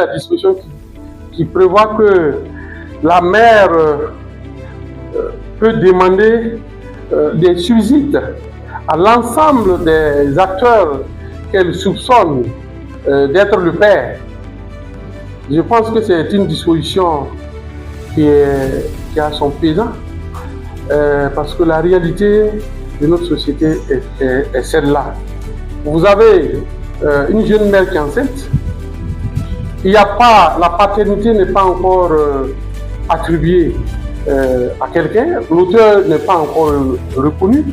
la disposition qui prévoit que la mère peut demander des subsides à l'ensemble des acteurs qu'elle soupçonne d'être le père. Je pense que c'est une disposition qui a son pesant, parce que la réalité de notre société est celle-là. Vous avez une jeune mère qui est enceinte, il n'y a pas, la paternité n'est pas encore attribuée à quelqu'un, l'auteur n'est pas encore reconnu,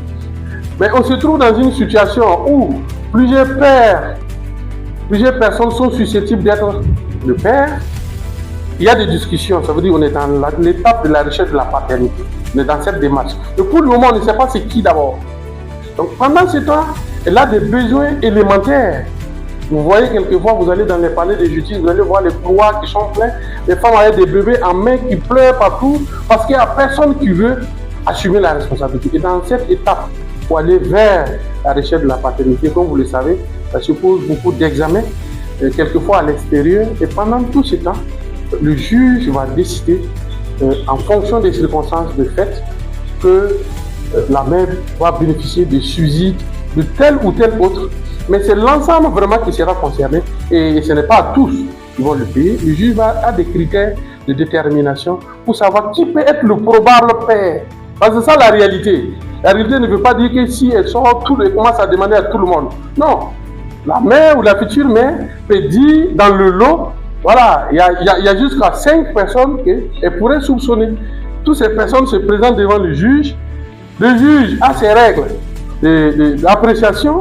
mais on se trouve dans une situation où plusieurs personnes sont susceptibles d'être le père. Il y a des discussions, ça veut dire qu'on est dans l'étape de la recherche de la paternité, on est dans cette démarche. Mais pour le moment, on ne sait pas c'est qui d'abord. Donc pendant ce temps, elle a des besoins élémentaires. Vous voyez, quelquefois, vous allez dans les palais de justice, vous allez voir les couloirs qui sont pleins, les femmes avec des bébés en main qui pleurent partout, parce qu'il n'y a personne qui veut assumer la responsabilité. Et dans cette étape, pour aller vers la recherche de la paternité, comme vous le savez, ça suppose beaucoup d'examens, quelquefois à l'extérieur, et pendant tout ce temps, le juge va décider, en fonction des circonstances de fait, que la mère va bénéficier de subsides de tel ou tel autre. Mais c'est l'ensemble vraiment qui sera concerné, et ce n'est pas tous qui vont le payer. Le juge a des critères de détermination pour savoir qui peut être le probable père. Parce que c'est ça la réalité. La réalité ne veut pas dire que si elle sort, tout le commence à demander à tout le monde. Non. La mère ou la future mère peut dire dans le lot, voilà, il y a jusqu'à 5 personnes qu'elle pourrait soupçonner. Toutes ces personnes se présentent devant le juge. Le juge a ses règles d'appréciation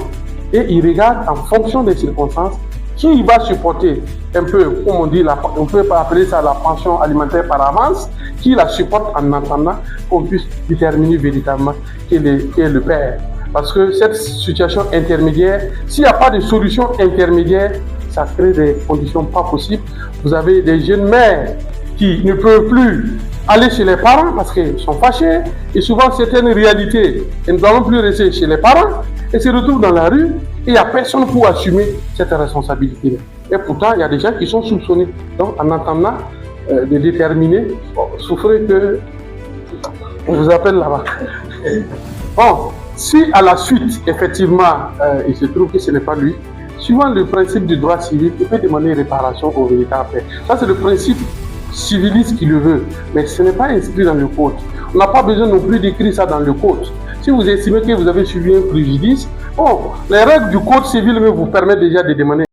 et il regarde en fonction des circonstances qui il va supporter un peu, comme on dit, on peut appeler ça la pension alimentaire par avance, qui la supporte en attendant qu'on puisse déterminer véritablement qui est le père. Parce que cette situation intermédiaire, s'il n'y a pas de solution intermédiaire, ça crée des conditions pas possibles. Vous avez des jeunes mères qui ne peuvent plus aller chez les parents parce qu'ils sont fâchés, et souvent certaines réalités, elles ne doivent plus rester chez les parents et se retrouvent dans la rue, et il n'y a personne pour assumer cette responsabilité. Et pourtant, il y a des gens qui sont soupçonnés. Donc, en attendant de déterminer, souffrez que on vous appelle là-bas. Bon, si à la suite, effectivement, il se trouve que ce n'est pas lui, suivant le principe du droit civil, il peut demander réparation au véritable père. Ça, c'est le principe civiliste qui le veut, mais ce n'est pas inscrit dans le code. On n'a pas besoin non plus d'écrire ça dans le code. Si vous estimez que vous avez subi un préjudice, bon, les règles du code civil vous permettent déjà de demander